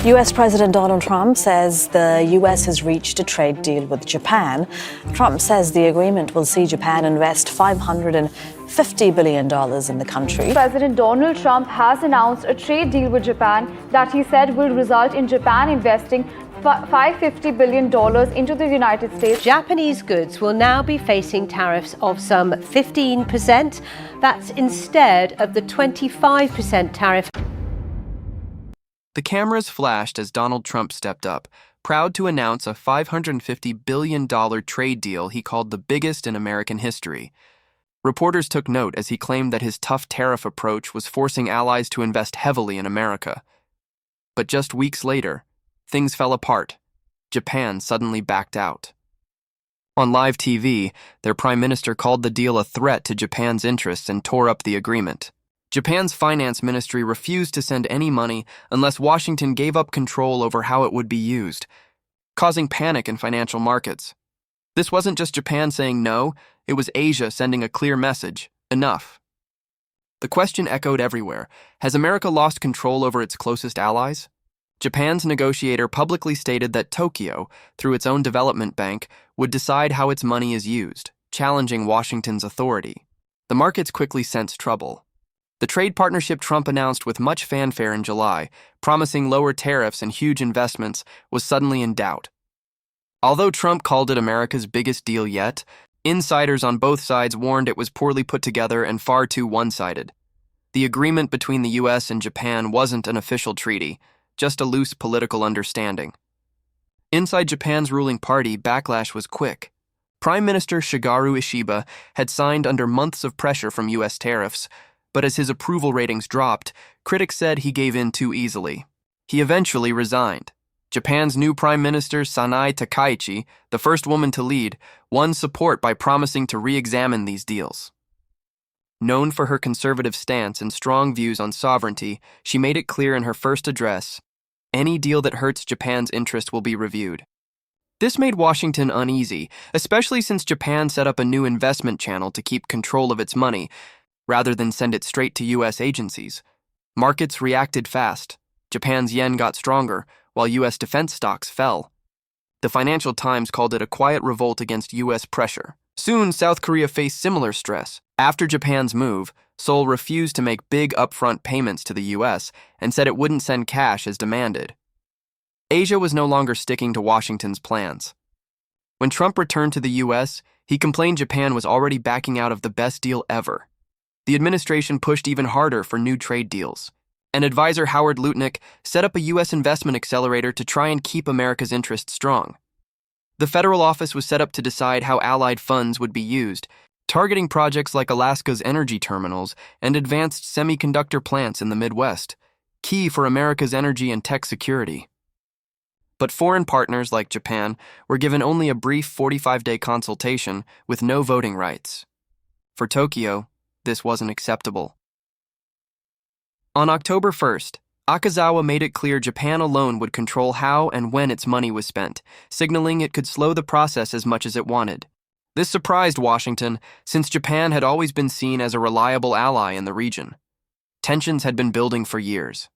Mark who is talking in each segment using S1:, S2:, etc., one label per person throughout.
S1: US President Donald Trump says the US has reached a trade deal with Japan. Trump says the agreement will see Japan invest $550 billion in the country.
S2: President Donald Trump has announced a trade deal with Japan that he said will result in Japan investing $550 billion into the United States.
S3: Japanese goods will now be facing tariffs of some 15%. That's instead of the 25% tariff.
S4: The cameras flashed as Donald Trump stepped up, proud to announce a $550 billion trade deal he called the biggest in American history. Reporters took note as he claimed that his tough tariff approach was forcing allies to invest heavily in America. But just weeks later, things fell apart. Japan suddenly backed out. On live TV, their prime minister called the deal a threat to Japan's interests and tore up the agreement. Japan's finance ministry refused to send any money unless Washington gave up control over how it would be used, causing panic in financial markets. This wasn't just Japan saying no, it was Asia sending a clear message: enough. The question echoed everywhere: has America lost control over its closest allies? Japan's negotiator publicly stated that Tokyo, through its own development bank, would decide how its money is used, challenging Washington's authority. The markets quickly sensed trouble. The trade partnership Trump announced with much fanfare in July, promising lower tariffs and huge investments, was suddenly in doubt. Although Trump called it America's biggest deal yet, insiders on both sides warned it was poorly put together and far too one-sided. The agreement between the US and Japan wasn't an official treaty, just a loose political understanding. Inside Japan's ruling party, backlash was quick. Prime Minister Shigeru Ishiba had signed under months of pressure from US tariffs, but as his approval ratings dropped, critics said he gave in too easily. He eventually resigned. Japan's new Prime Minister, Sanae Takaichi, the first woman to lead, won support by promising to re-examine these deals. Known for her conservative stance and strong views on sovereignty, she made it clear in her first address: any deal that hurts Japan's interest will be reviewed. This made Washington uneasy, especially since Japan set up a new investment channel to keep control of its money, rather than send it straight to US agencies. Markets reacted fast. Japan's yen got stronger, while US defense stocks fell. The Financial Times called it a quiet revolt against US pressure. Soon, South Korea faced similar stress. After Japan's move, Seoul refused to make big upfront payments to the US and said it wouldn't send cash as demanded. Asia was no longer sticking to Washington's plans. When Trump returned to the US, he complained Japan was already backing out of the best deal ever. The administration pushed even harder for new trade deals. And advisor Howard Lutnick set up a U.S. investment accelerator to try and keep America's interests strong. The federal office was set up to decide how allied funds would be used, targeting projects like Alaska's energy terminals and advanced semiconductor plants in the Midwest, key for America's energy and tech security. But foreign partners like Japan were given only a brief 45-day consultation with no voting rights. For Tokyo, this wasn't acceptable. On October 1st, Akazawa made it clear Japan alone would control how and when its money was spent, signaling it could slow the process as much as it wanted. This surprised Washington, since Japan had always been seen as a reliable ally in the region. Tensions had been building for years.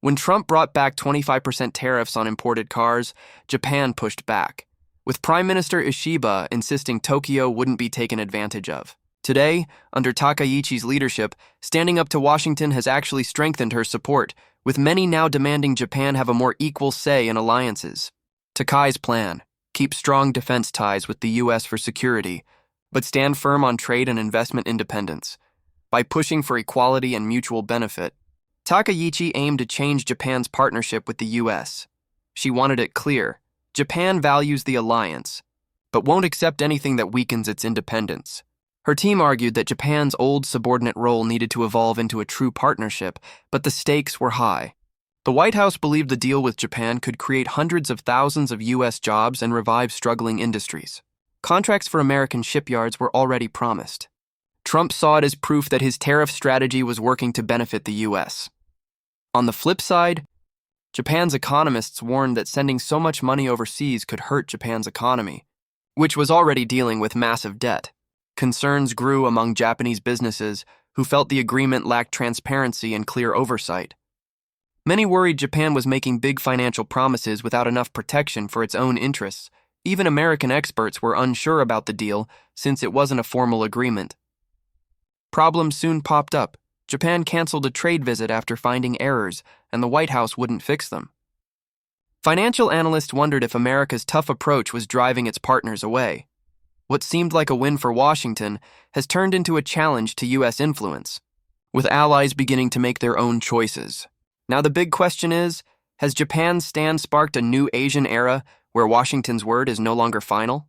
S4: When Trump brought back 25% tariffs on imported cars, Japan pushed back, with Prime Minister Ishiba insisting Tokyo wouldn't be taken advantage of. Today, under Takaichi's leadership, standing up to Washington has actually strengthened her support, with many now demanding Japan have a more equal say in alliances. Takai's plan: keep strong defense ties with the U.S. for security, but stand firm on trade and investment independence. By pushing for equality and mutual benefit, Takaichi aimed to change Japan's partnership with the U.S. She wanted it clear: Japan values the alliance, but won't accept anything that weakens its independence. Her team argued that Japan's old subordinate role needed to evolve into a true partnership, but the stakes were high. The White House believed the deal with Japan could create hundreds of thousands of U.S. jobs and revive struggling industries. Contracts for American shipyards were already promised. Trump saw it as proof that his tariff strategy was working to benefit the U.S. On the flip side, Japan's economists warned that sending so much money overseas could hurt Japan's economy, which was already dealing with massive debt. Concerns grew among Japanese businesses who felt the agreement lacked transparency and clear oversight. Many worried Japan was making big financial promises without enough protection for its own interests. Even American experts were unsure about the deal since it wasn't a formal agreement. Problems soon popped up. Japan canceled a trade visit after finding errors, and the White House wouldn't fix them. Financial analysts wondered if America's tough approach was driving its partners away. What seemed like a win for Washington has turned into a challenge to U.S. influence, with allies beginning to make their own choices. Now the big question is, has Japan's stand sparked a new Asian era where Washington's word is no longer final?